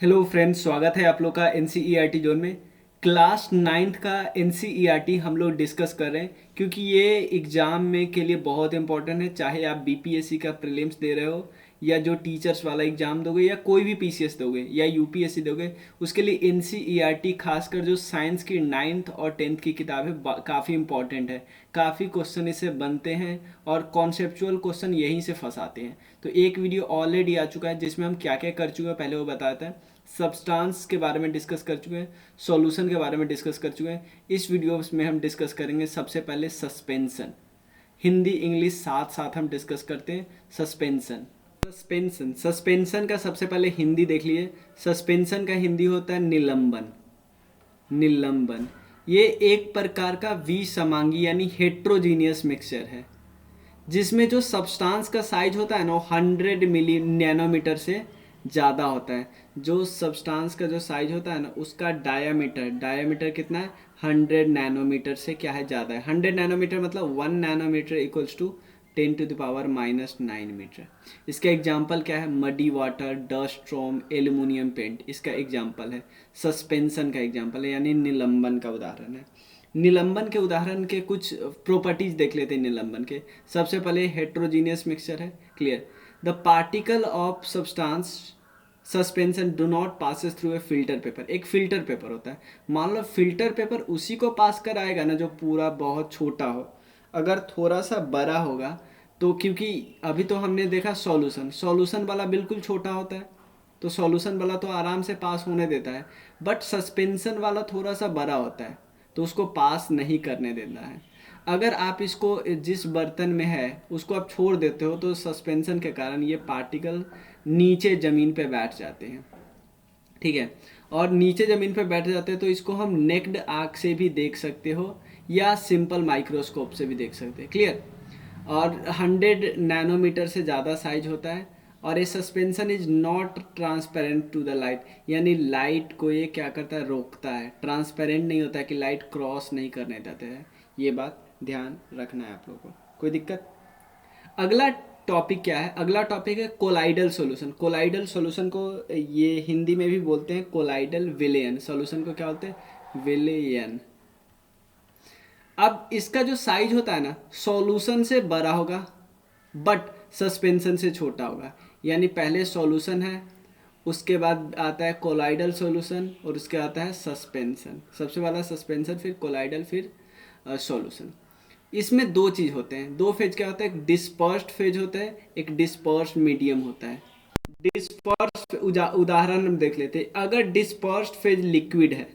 Hello friends, स्वागत है आप लोग का एन जोन में। क्लास नाइन्थ का एन हम लोग डिस्कस कर रहे हैं क्योंकि ये एग्ज़ाम में के लिए बहुत इंपॉर्टेंट है। चाहे आप बीपीएससी का प्रीलिम्स दे रहे हो या जो टीचर्स वाला एग्ज़ाम दोगे या कोई भी पीसीएस दोगे या यूपीएससी दोगे, उसके लिए एन खासकर जो साइंस की नाइन्थ और टेंथ की किताब है काफ़ी इंपॉर्टेंट है। काफ़ी क्वेश्चन इससे बनते हैं और कॉन्सेप्चुअल क्वेश्चन यहीं से फंसाते हैं। तो एक वीडियो ऑलरेडी आ चुका है जिसमें हम क्या क्या कर चुके हैं पहले वो बताता है। सब्सटेंस के बारे में डिस्कस कर चुके हैं, सॉल्यूशन के बारे में डिस्कस कर चुके हैं। इस वीडियो में हम डिस्कस करेंगे सबसे पहले सस्पेंशन। हिंदी इंग्लिश साथ साथ हम डिस्कस करते हैं। सस्पेंशन का सबसे पहले हिंदी देख लिए। सस्पेंशन का हिंदी होता है निलंबन। निलंबन ये एक प्रकार का विसमांगी यानी हेट्रोजीनियस मिक्सचर है जिसमें जो सब्सटेंस का साइज होता है ना, 100 मिली नैनोमीटर से ज़्यादा होता है। जो सब्सटेंस का जो साइज होता है ना, उसका डायामीटर कितना है? 100 नैनोमीटर से क्या है? ज़्यादा है। 100 नैनोमीटर मतलब 1 नैनोमीटर इक्वल्स टू 10⁻⁻⁹ इसका एग्जाम्पल क्या है? Muddy water, dust storm, aluminium paint इसका एग्जाम्पल है। सस्पेंशन का एग्जाम्पल है, यानी निलंबन का उदाहरण है। निलंबन के उदाहरण के कुछ प्रॉपर्टीज देख लेते हैं निलंबन के। सबसे पहले हेट्रोजीनियस मिक्सचर है, clear. The particle of substance suspension do not passes through a filter paper. एक फिल्टर पेपर होता है, मान लो फिल्टर पेपर उसी को पास कर आएगा ना जो पूरा बहुत छोटा हो। अगर थोड़ा सा बड़ा होगा तो, क्योंकि अभी तो हमने देखा सॉल्यूशन वाला बिल्कुल छोटा होता है, तो सॉल्यूशन वाला तो आराम से पास होने देता है। बट सस्पेंशन वाला थोड़ा सा बड़ा होता है तो उसको पास नहीं करने देता है। अगर आप इसको जिस बर्तन में है उसको आप छोड़ देते हो तो सस्पेंशन के कारण ये पार्टिकल नीचे ज़मीन पे बैठ जाते हैं, ठीक है। और नीचे ज़मीन पे बैठ जाते हैं तो इसको हम नेक्ड आँख से भी देख सकते हो या सिंपल माइक्रोस्कोप से भी देख सकते हैं, क्लियर। और 100 नैनोमीटर से ज़्यादा साइज होता है। और ये suspension is not transparent to the light, यानी लाइट को ये क्या करता है? रोकता है। ट्रांसपेरेंट नहीं होता है कि लाइट क्रॉस नहीं करने देते हैं। ये बात ध्यान रखना है आप लोगों को। कोई दिक्कत? अगला टॉपिक क्या है? अगला टॉपिक है कोलाइडल सॉल्यूशन। कोलाइडल सॉल्यूशन को ये हिंदी में भी बोलते हैं कोलाइडल विलयन। सॉल्यूशन को क्या बोलते हैं? विलयन। अब इसका जो साइज होता है ना, सॉल्यूशन से बड़ा होगा बट सस्पेंशन से छोटा होगा। यानी पहले सॉल्यूशन है, उसके बाद आता है कोलाइडल सॉल्यूशन और उसके आता है सस्पेंशन। सबसे पहला सस्पेंशन, फिर कोलाइडल, फिर सॉल्यूशन। इसमें दो चीज़ होते हैं, दो फेज क्या होता है? एक डिस्पर्स्ड फेज होता है, एक डिस्पर्स्ड मीडियम होता है। डिस्पर्स्ड उदाहरण हम देख लेते हैं। अगर डिस्पर्स्ड फेज लिक्विड है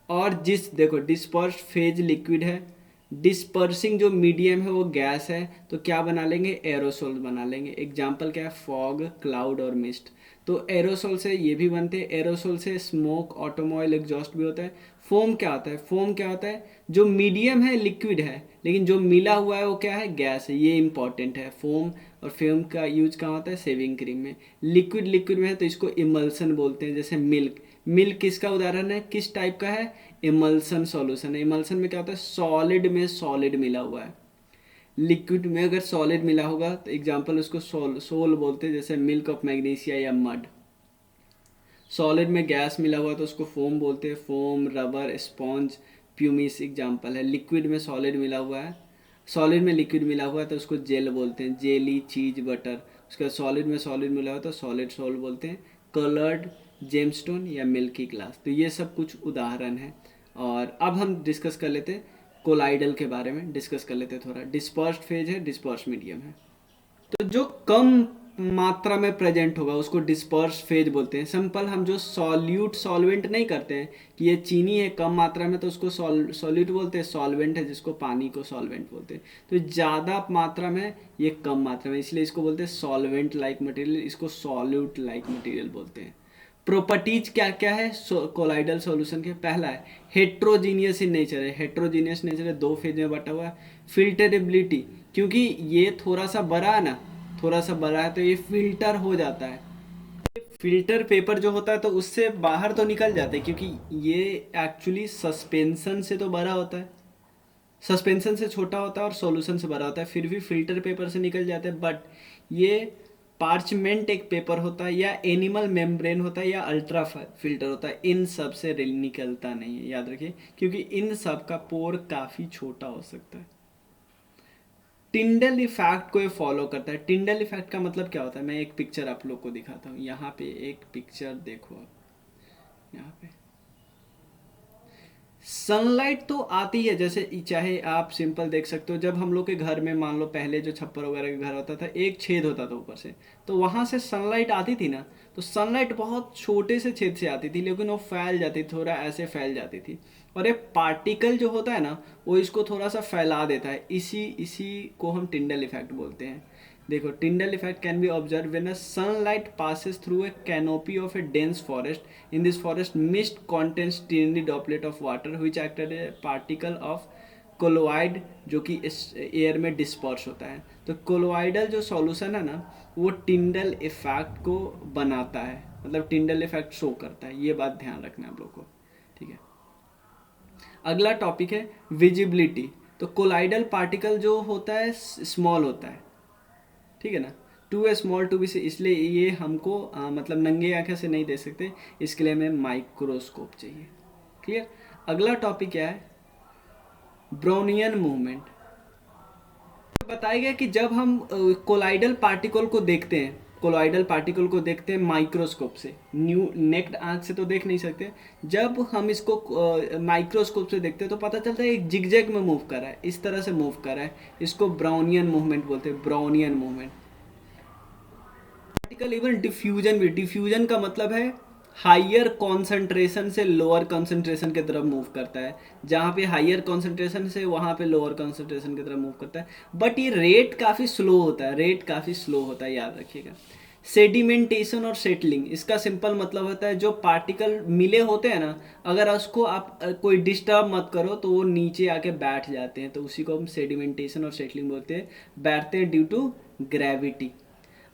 और देखो डिस्पर्स्ड फेज लिक्विड है, डिस्पर्सिंग जो मीडियम है वो गैस है, तो क्या बना लेंगे? एरोसोल बना लेंगे। एग्जाम्पल क्या है? फॉग, क्लाउड और मिस्ट। तो एरोसोल से ये भी बनते हैं। एरोसोल से स्मोक, ऑटोमोबाइल एग्जॉस्ट भी होता है। फोम क्या होता है? फोम क्या होता है? जो मीडियम है लिक्विड है, लेकिन जो मिला हुआ है वो क्या है? गैस है। ये इंपॉर्टेंट है। फोम और फेम का यूज कहाँ होता है? शेविंग क्रीम में। लिक्विड में है तो इसको इमल्सन बोलते हैं। जैसे मिल्क, मिल्क किसका उदाहरण है? किस टाइप का है? इमल्सन सॉल्यूशन है। इमल्सन में क्या होता है? सॉलिड में सॉलिड मिला हुआ है। लिक्विड में अगर सॉलिड मिला होगा तो एग्जांपल उसको सोल बोलते हैं, जैसे मिल्क ऑफ मैग्नीशिया या मड। सॉलिड में गैस मिला हुआ तो उसको फोम बोलते हैं। Foam, rubber, sponge, pumice example है। लिक्विड में सॉलिड मिला हुआ है, सॉलिड में लिक्विड मिला हुआ है तो उसको जेल बोलते हैं। जेली, चीज, बटर। उसके बाद सॉलिड में सॉलिड मिला हुआ है तो सॉलिड सोल बोलते हैं। कलर्ड जेमस्टोन या मिल्की ग्लास। तो ये सब कुछ उदाहरण है। और अब हम डिस्कस कर लेते हैं कोलाइडल के बारे में, डिस्कस कर लेते हैं थोड़ा। डिस्पर्स्ड फेज है, डिस्पर्स मीडियम है। तो जो कम मात्रा में प्रेजेंट होगा उसको डिस्पर्स फेज बोलते हैं। सिंपल, हम जो सॉल्यूट सॉल्वेंट नहीं करते हैं कि ये चीनी है कम मात्रा में तो उसको सॉल्यूट बोलते हैं। सॉल्वेंट है जिसको पानी को सॉल्वेंट बोलते हैं। तो ज़्यादा मात्रा में, ये कम मात्रा में, इसलिए इसको बोलते हैं सॉल्वेंट लाइक मटेरियल, इसको सॉल्यूट लाइक मटेरियल बोलते हैं। प्रॉपर्टीज क्या क्या है कोलाइडल सॉल्यूशन के? पहला है हेट्रोजीनियस इन नेचर है। हेट्रोजीनियस नेचर है, दो फेज में बटा हुआ है। फिल्टरेबिलिटी, क्योंकि ये थोड़ा सा बड़ा है ना, थोड़ा सा बड़ा है तो ये फिल्टर हो जाता है। फिल्टर पेपर जो होता है तो उससे बाहर तो निकल जाते हैं, क्योंकि ये एक्चुअली सस्पेंशन से तो बड़ा होता है, सस्पेंशन से छोटा होता है और सॉल्यूशन से बड़ा होता है, फिर भी फिल्टर पेपर से निकल जाते हैं। बट ये पार्चमेंट एक पेपर होता है, या एनिमल मेम्ब्रेन होता है, या अल्ट्रा फिल्टर होता है, इन सब से निकलता नहीं है, याद रखिए, क्योंकि इन सब का पोर काफ़ी छोटा हो सकता है। टिंडल इफेक्ट को ये फॉलो करता है। टिंडल इफेक्ट का मतलब क्या होता है, मैं एक पिक्चर आप लोग को दिखाता हूँ। यहाँ पे एक पिक्चर देखो आप, यहाँ पे सनलाइट तो आती है, जैसे चाहे आप सिंपल देख सकते हो, जब हम लोग के घर में मान लो पहले जो छप्पर वगैरह का घर होता था, एक छेद होता था ऊपर से, तो वहाँ से सनलाइट आती थी ना, तो सनलाइट बहुत छोटे से छेद से आती थी, लेकिन वो फैल जाती, थोड़ा ऐसे फैल जाती थी, और ये पार्टिकल जो होता है ना, वो इसको थोड़ा सा फैला देता है, इसी इसी को हम टिंडल इफेक्ट बोलते हैं। देखो, Tyndall effect can be observe when a sunlight passes through a canopy of a dense forest. In this forest, mist contains tiny droplet of water which act as a particle of colloid, जो कि इस air में disperse होता है। तो colloidal जो solution है ना, वो टिंडल इफेक्ट को बनाता है, मतलब टिंडल इफेक्ट शो करता है। ये बात ध्यान रखना है आप लोग को, ठीक है। अगला टॉपिक है विजिबिलिटी। तो कोलाइडल पार्टिकल जो होता है स्मॉल होता है, ठीक है ना, too a small to be से, इसलिए ये हमको मतलब नंगे आंखें से नहीं दे सकते, इसके लिए हमें माइक्रोस्कोप चाहिए। क्लियर। अगला टॉपिक क्या है, ब्राउनियन मूवमेंट। बताया गया कि जब हम कोलाइडल पार्टिकल को देखते हैं, कोलाइडल पार्टिकल को देखते हैं माइक्रोस्कोप से, न्यू नेक्ड आंख से तो देख नहीं सकते, जब हम इसको माइक्रोस्कोप से देखते हैं तो पता चलता है एक जिगजैग में मूव कर रहा है, इस तरह से मूव कर रहा है, इसको ब्राउनियन मूवमेंट बोलते हैं, Brownian movement. Particle even diffusion भी, डिफ्यूजन का मतलब है हाइयर कॉन्सेंट्रेशन से लोअर कॉन्सेंट्रेशन की तरफ मूव करता है, जहाँ पे हाइयर कॉन्सेंट्रेशन से वहाँ पे लोअर कॉन्सेंट्रेशन की तरफ मूव करता है, बट ये रेट काफ़ी स्लो होता है, रेट काफ़ी स्लो होता है, याद रखिएगा। सेडिमेंटेशन और सेटलिंग, इसका सिंपल मतलब होता है जो पार्टिकल मिले होते हैं ना, अगर उसको आप कोई डिस्टर्ब मत करो तो वो नीचे आके बैठ जाते हैं, तो उसी को हम सेडिमेंटेशन और सेटलिंग बोलते हैं, बैठते हैं ड्यू टू ग्रेविटी।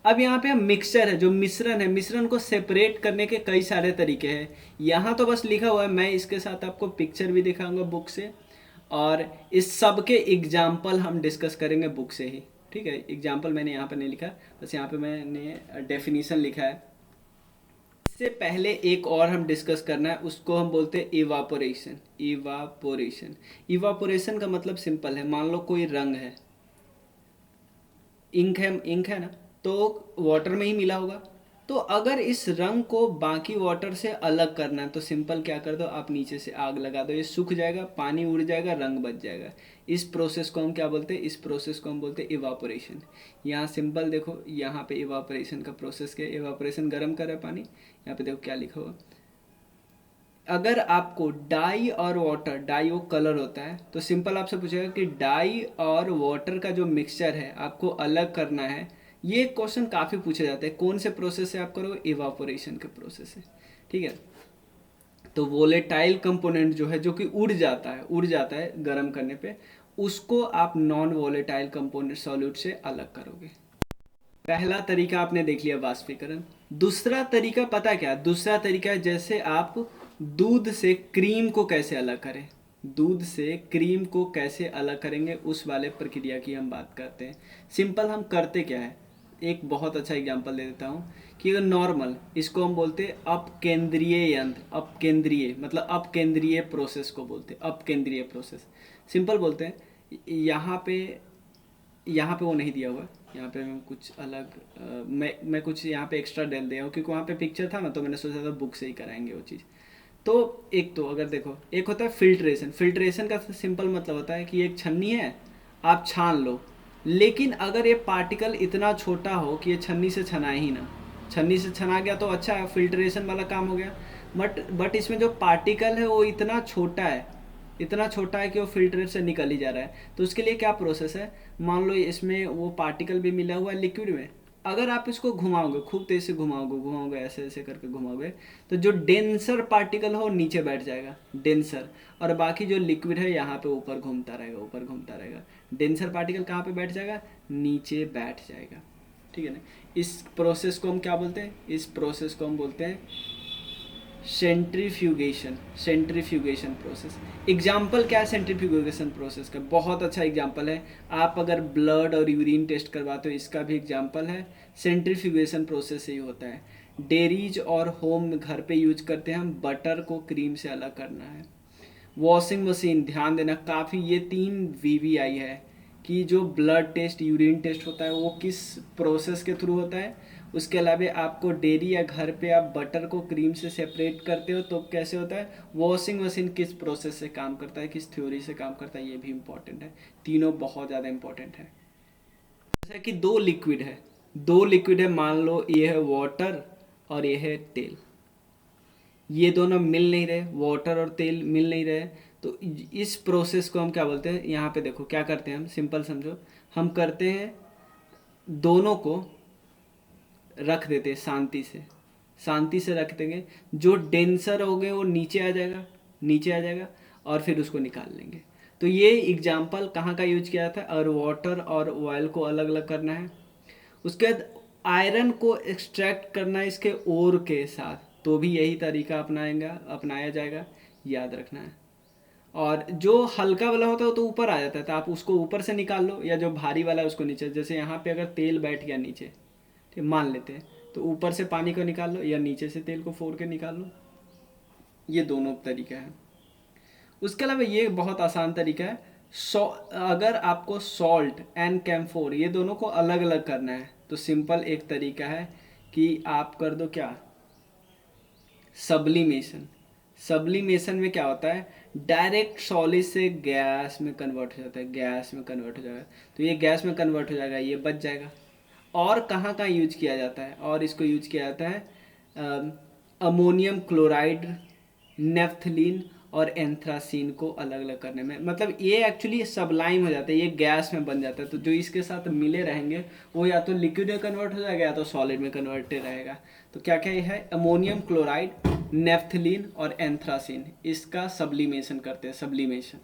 अब यहाँ पे हम मिक्सचर है, जो मिश्रण है, मिश्रण को सेपरेट करने के कई सारे तरीके हैं। यहाँ तो बस लिखा हुआ है, मैं इसके साथ आपको पिक्चर भी दिखाऊंगा बुक से, और इस सब के एग्जाम्पल हम डिस्कस करेंगे बुक से ही, ठीक है। एग्जाम्पल मैंने यहाँ पे नहीं लिखा, बस यहाँ पे मैंने डेफिनीशन लिखा है। इससे पहले एक और हम डिस्कस करना है, उसको हम बोलते हैं इवापोरेशन। इवापोरेशन, इवापोरेशन का मतलब सिंपल है, मान लो कोई रंग है, इंक है ना, तो वाटर में ही मिला होगा, तो अगर इस रंग को बाकी वाटर से अलग करना है तो सिंपल क्या कर दो, आप नीचे से आग लगा दो, ये सूख जाएगा, पानी उड़ जाएगा, रंग बच जाएगा। इस प्रोसेस को हम क्या बोलते हैं, इस प्रोसेस को हम बोलते हैं इवापोरेशन। यहाँ सिंपल देखो, यहाँ पे इवापोरेशन का प्रोसेस क्या है, इवापोरेशन गर्म कर रहा है पानी, यहाँ पे देखो क्या लिखा हुआ। अगर आपको डाई और वाटर, डाई वो कलर होता है, तो सिंपल आपसे पूछेगा कि डाई और वाटर का जो मिक्सचर है आपको अलग करना है। ये क्वेश्चन काफ़ी पूछे जाते हैं, कौन से प्रोसेस से आप करोगे, इवापोरेशन के प्रोसेस से, ठीक है। तो वोलेटाइल कंपोनेंट जो है, जो कि उड़ जाता है गर्म करने पे, उसको आप नॉन वोलेटाइल कंपोनेंट सॉल्यूट से अलग करोगे। पहला तरीका आपने देख लिया, वाष्पीकरण। दूसरा तरीका पता क्या, दूसरा तरीका है जैसे आप दूध से क्रीम को कैसे अलग करें, दूध से क्रीम को कैसे अलग करेंगे, उस वाले प्रक्रिया की हम बात करते हैं। सिंपल हम करते क्या है, एक बहुत अच्छा एग्जांपल दे देता हूँ कि अगर नॉर्मल, इसको हम बोलते हैं अपकेंद्रीय यंत्र, अपकेंद्रीय मतलब अपकेंद्रीय प्रोसेस को बोलते हैं, अपकेंद्रीय प्रोसेस। सिंपल बोलते हैं, यहाँ पे वो नहीं दिया हुआ, यहाँ पे मैं कुछ अलग मैं कुछ यहाँ पे एक्स्ट्रा डाल दिया हूँ, क्योंकि वहाँ पे पिक्चर था ना, तो मैंने सोचा था बुक से ही कराएंगे वो चीज़। तो एक तो अगर देखो, एक होता है फिल्ट्रेशन। फिल्ट्रेशन का सिंपल मतलब होता है कि एक छन्नी है, आप छान लो, लेकिन अगर ये पार्टिकल इतना छोटा हो कि ये छन्नी से छनाए ही ना, छन्नी से छना गया तो अच्छा है, फिल्ट्रेशन वाला काम हो गया। बट इसमें जो पार्टिकल है वो इतना छोटा है, इतना छोटा है कि वो फिल्टर से निकल ही जा रहा है। तो उसके लिए क्या प्रोसेस है, मान लो इसमें वो पार्टिकल भी मिला हुआ है लिक्विड में, अगर आप इसको घुमाओगे, खूब तेज से घुमाओगे ऐसे ऐसे करके घुमाओगे, तो जो डेंसर पार्टिकल हो नीचे बैठ जाएगा, डेंसर, और बाकी जो लिक्विड है यहाँ पे ऊपर घूमता रहेगा, ऊपर घूमता रहेगा। डेंसर पार्टिकल कहाँ पे बैठ जाएगा, नीचे बैठ जाएगा, ठीक है ना। इस प्रोसेस को हम क्या बोलते हैं, इस प्रोसेस को हम बोलते हैं सेंट्रीफ्यूगेशन प्रोसेस। एग्जाम्पल क्या है सेंट्रीफ्यूगेशन प्रोसेस का? बहुत अच्छा एग्जाम्पल है। आप अगर ब्लड और यूरिन टेस्ट करवाते हो, इसका भी एग्जाम्पल है। सेंट्रीफ्यूगेशन प्रोसेस से ही होता है। डेयरीज और होम घर पे यूज करते हैं हम, बटर को क्रीम से अलग करना है। वॉशिंग मशीन, ध्यान देना काफ़ी, ये 3 वीवीआई है कि जो ब्लड टेस्ट यूरिन टेस्ट होता है वो किस प्रोसेस के थ्रू होता है। उसके अलावा आपको डेयरी या घर पे आप बटर को क्रीम से सेपरेट करते हो तो कैसे होता है। वॉशिंग मशीन किस प्रोसेस से काम करता है, किस थ्योरी से काम करता है, ये भी इम्पॉर्टेंट है। तीनों बहुत ज़्यादा इम्पॉर्टेंट है। जैसे कि दो लिक्विड है, मान लो ये है वाटर और ये है तेल। ये दोनों मिल नहीं रहे, वाटर और तेल मिल नहीं रहे, तो इस प्रोसेस को हम क्या बोलते हैं। यहाँ पे देखो क्या करते हैं हम, सिंपल समझो। हम करते हैं दोनों को रख देते हैं शांति से रख देंगे। जो डेंसर हो गए वो नीचे आ जाएगा और फिर उसको निकाल लेंगे। तो ये एग्जाम्पल कहाँ का यूज किया जाता है, और वाटर और ऑयल को अलग अलग करना है। उसके बाद आयरन को एक्सट्रैक्ट करना है इसके ओर के साथ, तो भी यही तरीका अपनाया जाएगा, याद रखना है। और जो हल्का वाला होता है वो तो ऊपर आ जाता है, तो आप उसको ऊपर से निकाल लो, या जो भारी वाला है उसको नीचे। जैसे यहाँ पे अगर तेल बैठ गया नीचे, ठीक मान लेते हैं, तो ऊपर से पानी को निकाल लो या नीचे से तेल को फोड़ के निकाल लो। ये दोनों तरीका है। उसके अलावा ये बहुत आसान तरीका है। अगर आपको सॉल्ट एंड कैम्फोर ये दोनों को अलग अलग करना है, तो सिंपल एक तरीका है कि आप कर दो क्या, सब्लिमेशन में क्या होता है, डायरेक्ट सॉलिड से गैस में कन्वर्ट हो जाता है, तो ये गैस में कन्वर्ट हो जाएगा, ये बच जाएगा। और कहाँ कहाँ यूज किया जाता है, और इसको यूज किया जाता है अमोनियम क्लोराइड, नेफ्थलीन और एंथ्रासीन को अलग अलग करने में। मतलब ये एक्चुअली सबलाइम हो जाता है, ये गैस में बन जाता है। तो जो इसके साथ मिले रहेंगे वो या तो लिक्विड में कन्वर्ट हो जाएगा या तो सॉलिड में कन्वर्टेड रहेगा। तो क्या क्या है, अमोनियम क्लोराइड, नेफ्थलीन और एंथ्रासीन, इसका सब्लिमेशन करते हैं, सब्लिमेशन।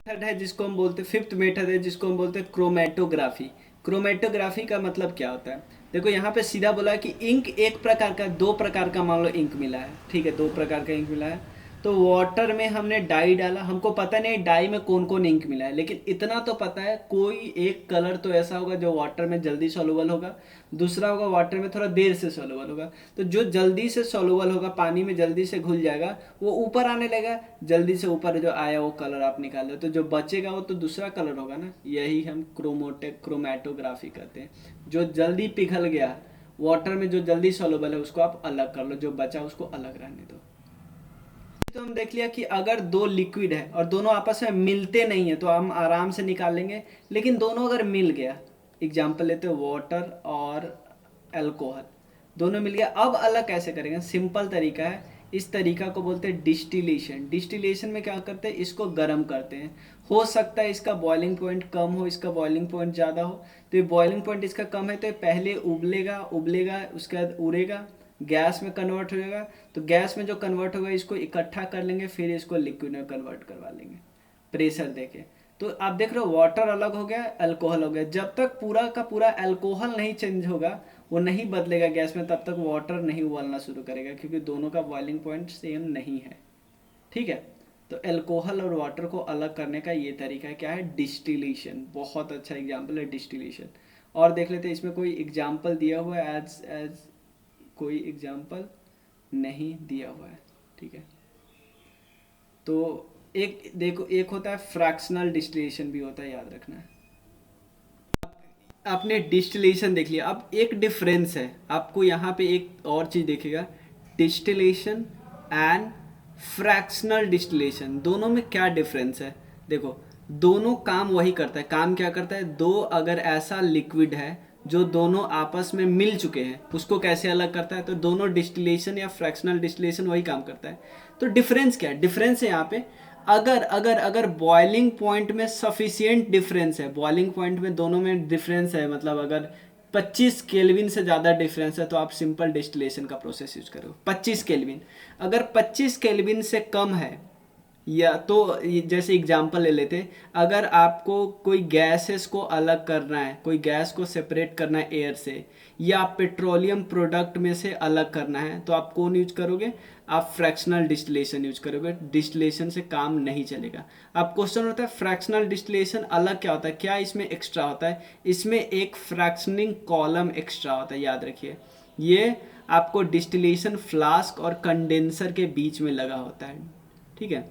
मेथड है जिसको हम बोलते हैं, फिफ्थ मेथड है जिसको हम बोलते हैं क्रोमेटोग्राफी। क्रोमेटोग्राफी का मतलब क्या होता है, देखो यहाँ पे सीधा बोला है कि इंक एक प्रकार का, दो प्रकार का मान लो इंक मिला है, ठीक है, 2 प्रकार का इंक मिला है। तो वाटर में हमने डाई डाला, हमको पता नहीं डाई में कौन कौन इंक मिला है, लेकिन इतना तो पता है कोई एक कलर तो ऐसा होगा जो वाटर में जल्दी सॉल्युबल होगा, दूसरा होगा वाटर में थोड़ा देर से सॉल्युबल होगा। तो जो जल्दी से सॉल्युबल होगा, पानी में जल्दी से घुल जाएगा, वो ऊपर आने लगेगा, जल्दी से ऊपर जो आया वो कलर आप निकाल लो, तो जो बचेगा वो तो दूसरा कलर होगा ना। यही हम क्रोमेटोग्राफी कहते हैं। जो जल्दी पिघल गया वाटर में, जो जल्दी सॉल्युबल है उसको आप अलग कर लो, जो बचा उसको अलग रहने दो। तो हम देख लिया कि अगर 2 लिक्विड है और दोनों आपस में मिलते नहीं है तो हम आराम से निकाल लेंगे। लेकिन दोनों अगर मिल गया, एग्जाम्पल लेते हैं वाटर और अल्कोहल, दोनों मिल गया, अब अलग कैसे करेंगे, सिंपल तरीका है। इस तरीका को बोलते हैं डिस्टिलेशन। डिस्टिलेशन में क्या करते हैं, इसको गर्म करते हैं। हो सकता है इसका बॉइलिंग पॉइंट कम हो, इसका बॉइलिंग पॉइंट ज़्यादा हो। तो ये बॉइलिंग पॉइंट इसका कम है तो ये पहले उबलेगा, उसके बाद उड़ेगा, गैस में कन्वर्ट हो जाएगा। तो गैस में जो कन्वर्ट होगा इसको इकट्ठा कर लेंगे, फिर इसको लिक्विड में कन्वर्ट करवा लेंगे प्रेशर देके। तो आप देख रहे हो वाटर अलग हो गया, अल्कोहल हो गया। जब तक पूरा का पूरा अल्कोहल नहीं चेंज होगा, वो नहीं बदलेगा गैस में, तब तक वाटर नहीं उबलना शुरू करेगा, क्योंकि दोनों का बॉइलिंग पॉइंट सेम नहीं है, ठीक है। तो अल्कोहल और वाटर को अलग करने का ये तरीका क्या है, डिस्टिलेशन। बहुत अच्छा एग्जाम्पल है डिस्टिलेशन। और देख लेते हैं इसमें कोई एग्जाम्पल दिया हुआ है, एज कोई एग्जाम्पल नहीं दिया हुआ है, ठीक है। तो एक देखो, एक होता है फ्रैक्शनल डिस्टिलेशन भी होता है, याद रखना है। आपने डिस्टिलेशन देख लिया, अब एक डिफरेंस है आपको यहाँ पे, एक और चीज़ देखेगा, डिस्टिलेशन एंड फ्रैक्शनल डिस्टिलेशन, दोनों में क्या डिफरेंस है। देखो दोनों काम वही करता है, काम क्या करता है, दो अगर ऐसा लिक्विड है जो दोनों आपस में मिल चुके हैं, उसको कैसे अलग करता है, तो दोनों डिस्टिलेशन या फ्रैक्शनल डिस्टिलेशन वही काम करता है। तो डिफरेंस क्या है, डिफरेंस है यहाँ पे, अगर अगर अगर बॉइलिंग पॉइंट में सफिशियंट डिफरेंस है, बॉइलिंग पॉइंट में दोनों में डिफरेंस है, मतलब अगर 25 केल्विन से ज़्यादा डिफरेंस है, तो आप सिंपल डिस्टिलेशन का प्रोसेस यूज करो। 25 केल्विन, अगर 25 केल्विन से कम है या तो जैसे एग्जांपल ले लेते, अगर आपको कोई गैसेस को अलग करना है, कोई गैस को सेपरेट करना है एयर से, या पेट्रोलियम प्रोडक्ट में से अलग करना है, तो आप कौन यूज करोगे? आप फ्रैक्शनल डिस्टिलेशन यूज करोगे। डिस्टिलेशन से काम नहीं चलेगा। अब क्वेश्चन होता है फ्रैक्शनल डिस्टिलेशन अलग क्या होता है, क्या इसमें एक्स्ट्रा होता है? इसमें एक फ्रैक्शनिंग कॉलम एक्स्ट्रा होता है, याद रखिए। ये आपको डिस्टिलेशन फ्लास्क और कंडेंसर के बीच में लगा होता है, ठीक है।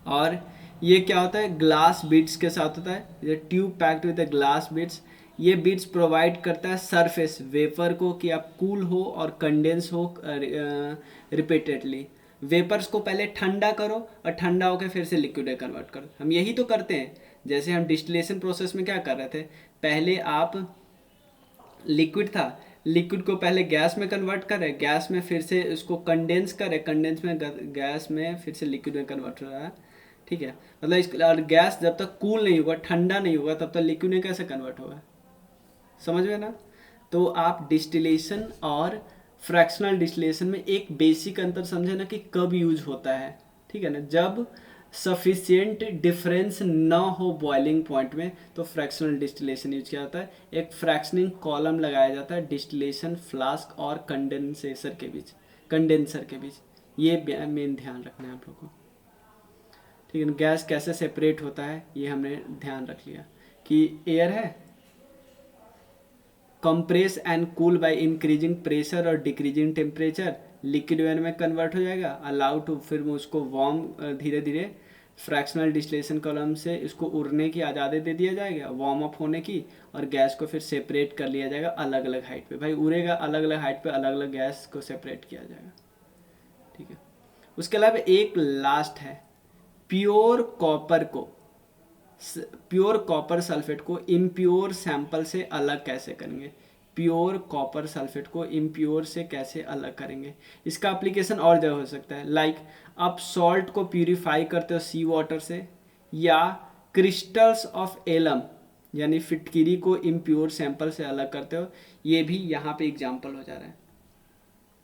और ये क्या होता है? ग्लास बीड्स के साथ होता है। ये tube packed with glass beads. ये बीड्स प्रोवाइड करता है सरफेस वेपर को कि आप कूल हो और कंडेंस हो रिपीटेडली। वेपर्स को पहले ठंडा करो और ठंडा होकर फिर से लिक्विड में कन्वर्ट करो। हम यही तो करते हैं। जैसे हम डिस्टिलेशन प्रोसेस में क्या कर रहे थे, पहले आप लिक्विड था, लिक्विड को पहले गैस में कन्वर्ट करे, गैस में फिर से उसको कंडेंस करे, कंडेंस में गैस में फिर से लिक्विड में कन्वर्ट हो रहा है, ठीक है। मतलब इस और गैस जब तक कूल नहीं होगा, ठंडा नहीं होगा, तब तक लिक्विड में कैसे कन्वर्ट होगा? समझ में ना? तो आप डिस्टिलेशन और फ्रैक्शनल डिस्टिलेशन में एक बेसिक अंतर समझे ना कि कब यूज होता है, ठीक है ना। जब सफिशियंट डिफरेंस ना हो बॉइलिंग पॉइंट में, तो फ्रैक्शनल डिस्टिलेशन यूज किया जाता है। एक फ्रैक्शनिंग कॉलम लगाया जाता है डिस्टिलेशन फ्लास्क और कंडेंसर के बीच। ये मेन ध्यान रखना है आप लोगों को, ठीक है। गैस कैसे सेपरेट होता है ये हमने ध्यान रख लिया कि एयर है, compress and cool by increasing pressure और डिक्रीजिंग टेम्परेचर, लिक्विड एयर में कन्वर्ट हो जाएगा। अलाउ टू, फिर उसको वार्म, धीरे धीरे फ्रैक्शनल डिस्टिलेशन कॉलम से इसको उड़ने की आज़ादी दे दिया जाएगा, वार्म अप होने की, और गैस को फिर सेपरेट कर लिया जाएगा अलग अलग हाइट पे। भाई उड़ेगा अलग अलग हाइट पे, अलग अलग गैस को सेपरेट किया जाएगा, ठीक है। उसके अलावा एक लास्ट है, प्योर कॉपर को, प्योर कॉपर सल्फेट को इम्प्योर सैंपल से अलग कैसे करेंगे? प्योर कॉपर सल्फेट को इम्प्योर से कैसे अलग करेंगे? इसका एप्लीकेशन और जगह हो सकता है, लाइक आप सॉल्ट को प्यूरिफाई करते हो सी वाटर से, या क्रिस्टल्स ऑफ एलम यानी फिटकिरी को इम्प्योर सैंपल से अलग करते हो। ये भी यहाँ पे एग्जाम्पल हो जा रहा है।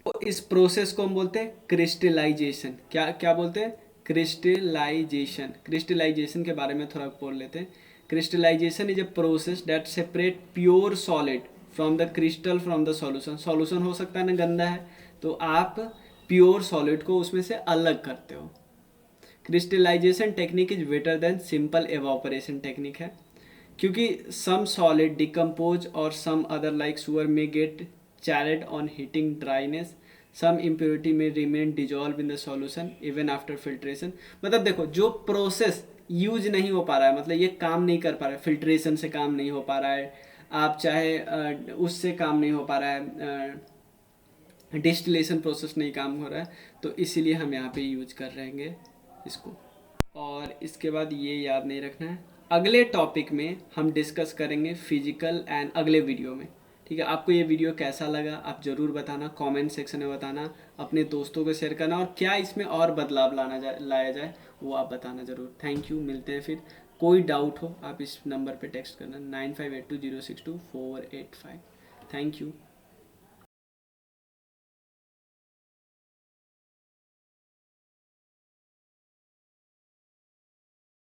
तो इस प्रोसेस को हम बोलते हैं क्रिस्टलाइजेशन। क्या क्या बोलते हैं? क्रिस्टलाइजेशन। क्रिस्टलाइजेशन के बारे में थोड़ा बोल लेते हैं। Crystallization is a process that separate pure solid from the crystal from the solution. Solution हो सकता है ना गंदा है, तो आप प्योर सॉलिड को उसमें से अलग करते हो। Crystallization technique is better than simple evaporation technique है, क्योंकि सम सॉलिड डिकम्पोज और सम अदर लाइक सुअर में gate charred on heating dryness, some impurity may remain dissolved in the solution even after filtration। मतलब देखो, जो प्रोसेस यूज नहीं हो पा रहा है, मतलब ये काम नहीं कर पा रहा है, फिल्ट्रेशन से काम नहीं हो पा रहा है, आप चाहे उससे काम नहीं हो पा रहा है, डिस्टिलेशन प्रोसेस नहीं काम हो रहा है, तो इसीलिए हम यहाँ पे यूज कर रहेंगे इसको। और इसके बाद ये याद नहीं रखना है, अगले टॉपिक में हम डिस्कस करेंगे फिजिकल एंड, अगले वीडियो में, ठीक है। आपको ये वीडियो कैसा लगा आप ज़रूर बताना, कमेंट सेक्शन में बताना, अपने दोस्तों को शेयर करना, और क्या इसमें और बदलाव लाया जाए वो आप बताना ज़रूर। थैंक यू, मिलते हैं फिर। कोई डाउट हो आप इस नंबर पे टेक्स्ट करना 9582062485। Thank you.